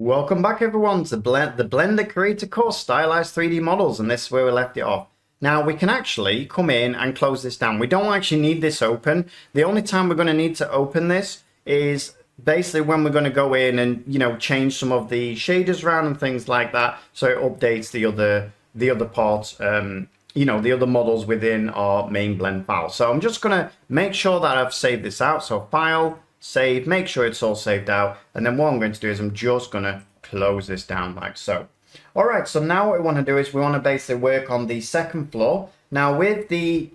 Welcome back everyone to the Blender Creator course, Stylized 3D Models, and this is where we left it off. Now we can actually come in and close this down. We don't actually need this open. The only time we're going to need to open this is basically when we're going to go in and, change some of the shaders around and things like that, so it updates the other parts, the other models within our main blend file. So I'm just going to make sure that I've saved this out. So File, Save, make sure it's all saved out, and then what I'm going to do is I'm just going to close this down like so. All right, so now what we want to do is we want to basically work on the second floor. Now with the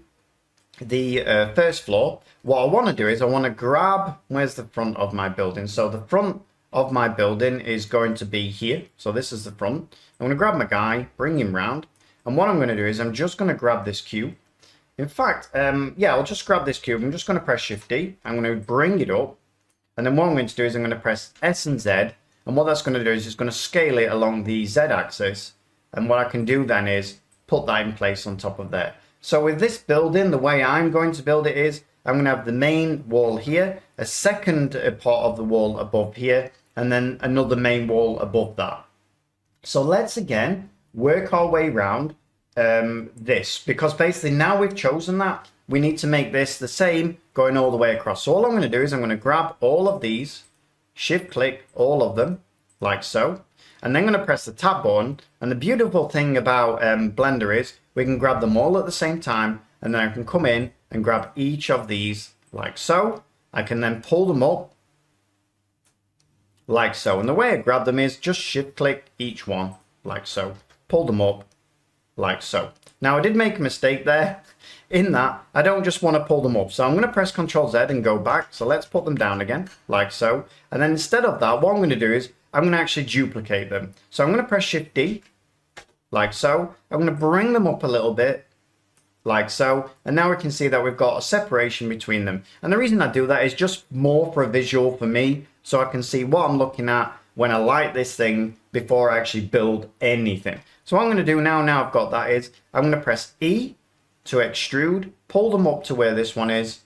first floor, what I want to do is I want to grab, where's the front of my building? So the front of my building is going to be here. So this is the front. I'm going to grab my guy, bring him round, and what I'm going to do is I'm just going to grab this cube. In fact, I'll just grab this cube. I'm just going to press Shift D. I'm going to bring it up. And then what I'm going to do is I'm going to press S and Z. And what that's going to do is it's going to scale it along the Z axis. And what I can do then is put that in place on top of there. So with this building, the way I'm going to build it is I'm going to have the main wall here, a second part of the wall above here, and then another main wall above that. So let's again work our way around this, because basically now we've chosen that, we need to make this the same going all the way across. So all I'm going to do is I'm going to grab all of these, shift click all of them like so, and then I'm going to press the tab button. And the beautiful thing about Blender is we can grab them all at the same time, and then I can come in and grab each of these like so. I can then pull them up like so, and the way I grab them is just shift click each one like so, pull them up like so. Now I did make a mistake there in that I don't just want to pull them up, so I'm going to press Ctrl Z and go back. So let's put them down again like so, and then instead of that what I'm going to do is I'm going to actually duplicate them. So I'm going to press Shift D like so. I'm going to bring them up a little bit like so, and now we can see that we've got a separation between them. And the reason I do that is just more for a visual for me, so I can see what I'm looking at when I light this thing before I actually build anything. So what I'm going to do now I've got that is I'm going to press E to extrude, pull them up to where this one is,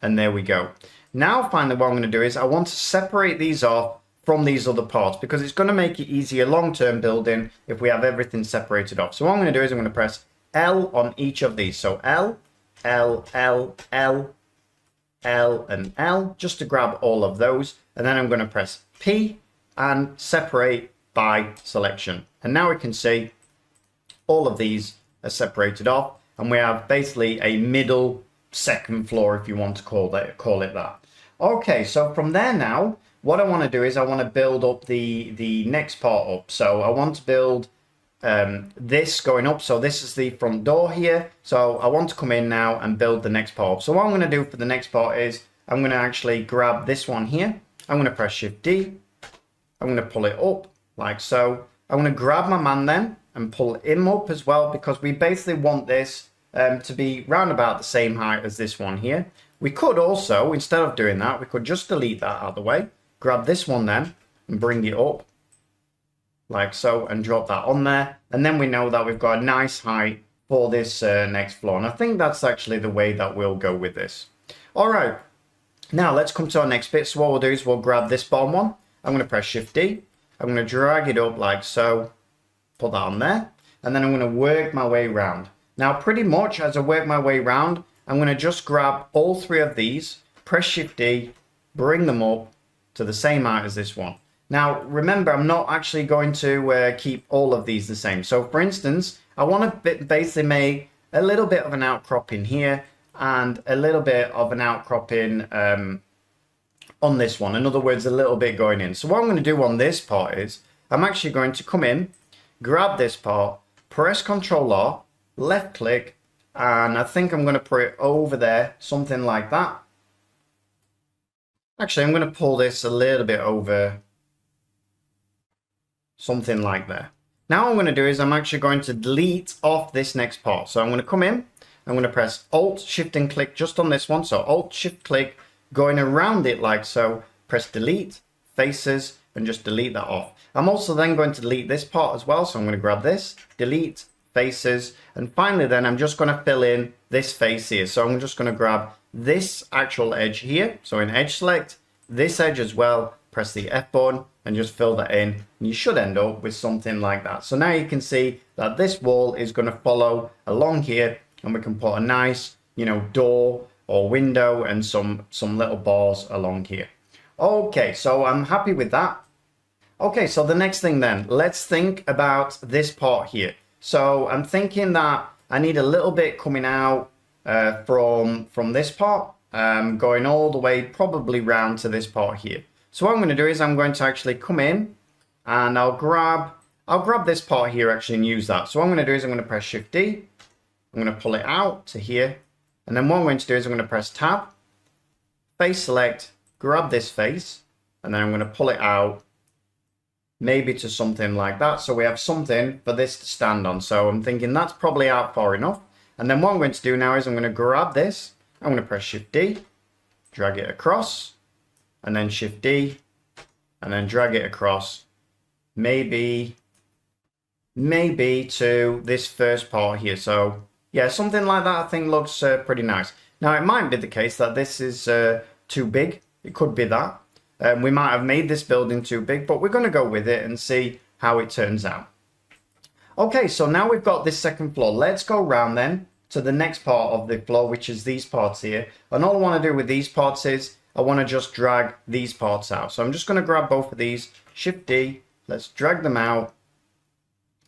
and there we go. Now finally what I'm going to do is I want to separate these off from these other parts, because it's going to make it easier long-term building if we have everything separated off. So what I'm going to do is I'm going to press L on each of these. So L, L, L, L, L, and L, just to grab all of those. And then I'm going to press P and separate by selection. And now we can see all of these are separated off, and we have basically a middle second floor, if you want to call it that. Okay, so from there now, what I want to do is I want to build up the next part up. So I want to build this going up. So this is the front door here. So I want to come in now and build the next part up. So what I'm going to do for the next part is I'm going to actually grab this one here. I'm going to press Shift D. I'm going to pull it up like so. I'm going to grab my man then and pull him up as well, because we basically want this to be round about the same height as this one here. We could also, instead of doing that, we could just delete that out of the way, grab this one then and bring it up like so and drop that on there. And then we know that we've got a nice height for this next floor. And I think that's actually the way that we'll go with this. All right, now let's come to our next bit. So what we'll do is we'll grab this bottom one. I'm going to press Shift D. I'm going to drag it up like so, put that on there, and then I'm going to work my way around. Now pretty much as I work my way around, I'm going to just grab all three of these, press Shift D, bring them up to the same height as this one. Now remember, I'm not actually going to keep all of these the same. So for instance, I want to basically make a little bit of an outcropping here and a little bit of an outcropping on this one. In other words, a little bit going in. So what I'm going to do on this part is I'm actually going to come in, grab this part, press Ctrl R, left click, and I think I'm going to put it over there, something like that. Actually, I'm going to pull this a little bit over, something like that. Now what I'm going to do is I'm actually going to delete off this next part. So I'm going to come in, I'm going to press Alt, Shift and click just on this one. So Alt, Shift, click, going around it like so, press delete, faces, and just delete that off. I'm also then going to delete this part as well. So I'm going to grab this, delete, faces, and finally then I'm just going to fill in this face here. So I'm just going to grab this actual edge here. So in edge select, this edge as well, press the F button and just fill that in. And you should end up with something like that. So now you can see that this wall is going to follow along here, and we can put a nice, you know, door or window and some little bars along here. Okay, so I'm happy with that. Okay, so the next thing then, let's think about this part here. So I'm thinking that I need a little bit coming out from this part, going all the way probably round to this part here. So what I'm going to do is I'm going to actually come in and I'll grab this part here actually and use that. So what I'm going to do is I'm going to press Shift D. I'm going to pull it out to here. And then what I'm going to do is I'm going to press Tab, face select, grab this face, and then I'm going to pull it out maybe to something like that. So we have something for this to stand on. So I'm thinking that's probably out far enough. And then what I'm going to do now is I'm going to grab this. I'm going to press Shift D, drag it across, and then Shift D, and then drag it across. Maybe to this first part here. So yeah, something like that I think looks pretty nice. Now it might be the case that this is too big. It could be that. We might have made this building too big, but we're going to go with it and see how it turns out. Okay, so now we've got this second floor. Let's go round then to the next part of the floor, which is these parts here. And all I want to do with these parts is I want to just drag these parts out. So I'm just going to grab both of these, Shift D, let's drag them out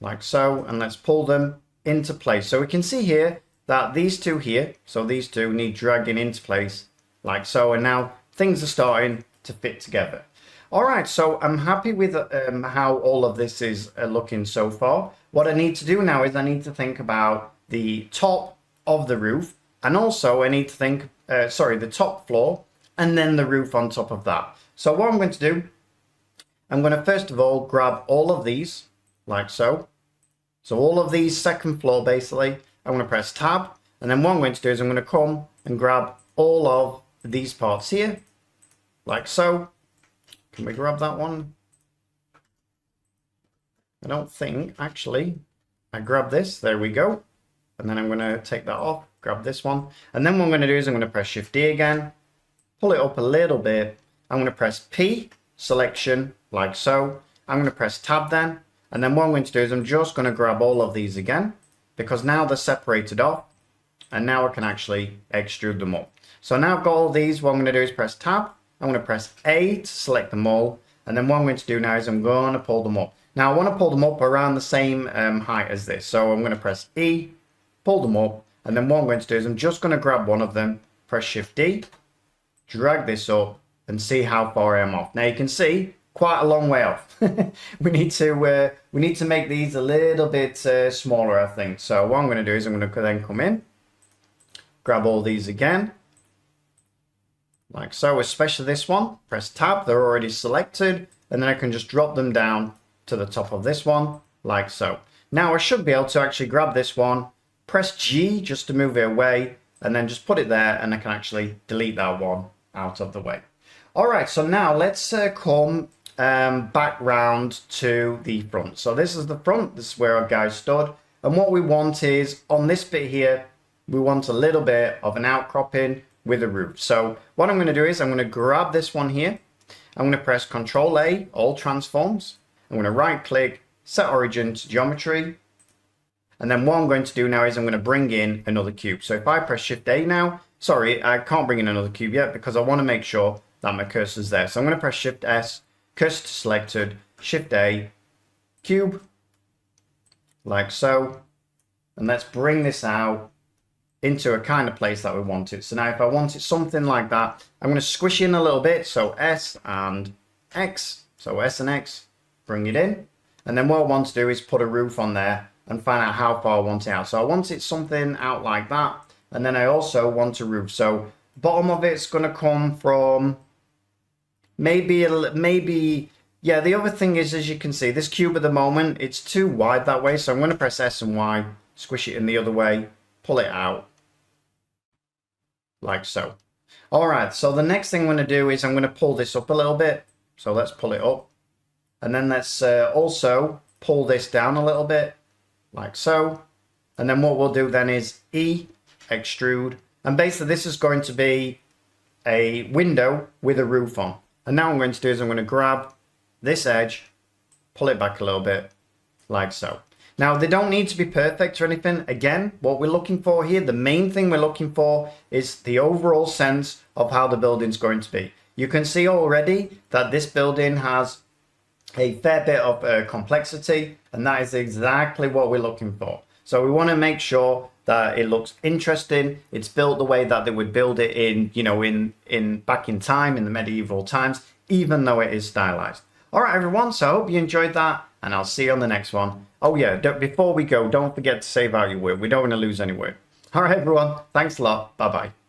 like so, and let's pull them into place. So we can see here that these two here, so these two need dragging into place like so, and now things are starting to fit together. All right, so I'm happy with how all of this is looking so far. What I need to do now is I need to think about the top of the roof, and also I need to think, the top floor, and then the roof on top of that. So what I'm going to do, I'm going to first of all grab all of these, like so. So all of these second floor, basically, I'm going to press Tab, and then what I'm going to do is I'm going to come and grab all of these parts here, like so. Can we grab that one? I don't think, actually. I grab this, there we go. And then I'm going to take that off, grab this one. And then what I'm going to do is I'm going to press Shift D again, pull it up a little bit. I'm going to press P, selection, like so. I'm going to press Tab then. And then what I'm going to do is I'm just going to grab all of these again, because now they're separated off. And now I can actually extrude them up. So now I've got all these, what I'm going to do is press Tab. I'm going to press A to select them all. And then what I'm going to do now is I'm going to pull them up. Now I want to pull them up around the same height as this. So I'm going to press E, pull them up. And then what I'm going to do is I'm just going to grab one of them, press Shift D, drag this up, and see how far I am off. Now you can see quite a long way off. we need to make these a little bit smaller, I think. So what I'm going to do is I'm going to then come in, grab all these again, like so, especially this one. Press Tab, they're already selected, and then I can just drop them down to the top of this one, like so. Now I should be able to actually grab this one, press G just to move it away, and then just put it there, and I can actually delete that one out of the way. All right, so now let's come back round to the front. So this is the front, this is where our guy stood, and what we want is, on this bit here, we want a little bit of an outcropping with a roof. So what I'm going to do is I'm going to grab this one here. I'm going to press Control A, all transforms. I'm going to right click, set origin to geometry. And then what I'm going to do now is I'm going to bring in another cube. So if I press Shift A now, sorry, I can't bring in another cube yet because I want to make sure that my cursor's there. So I'm going to press Shift S, cursor selected, Shift A, cube, like so. And let's bring this out into a kind of place that we want it. So now if I want it something like that, I'm going to squish in a little bit. So S and X, so S and X, bring it in. And then what I want to do is put a roof on there and find out how far I want it out. So I want it something out like that. And then I also want a roof. So bottom of it's going to come from maybe, yeah, the other thing is, as you can see, this cube at the moment, it's too wide that way. So I'm going to press S and Y, squish it in the other way, pull it out, like so. All right, so the next thing I'm going to do is I'm going to pull this up a little bit. So let's pull it up. And then let's also pull this down a little bit, like so. And then what we'll do then is E, extrude. And basically this is going to be a window with a roof on. And now what I'm going to do is I'm going to grab this edge, pull it back a little bit, like so. Now, they don't need to be perfect or anything. Again, what we're looking for here, the main thing we're looking for is the overall sense of how the building's going to be. You can see already that this building has a fair bit of complexity, and that is exactly what we're looking for. So we want to make sure that it looks interesting. It's built the way that they would build it in, you know, in back in time, in the medieval times, even though it is stylized. All right, everyone. So I hope you enjoyed that, and I'll see you on the next one. Oh yeah, before we go, don't forget to save out your work. We don't want to lose any work. All right, everyone. Thanks a lot. Bye-bye.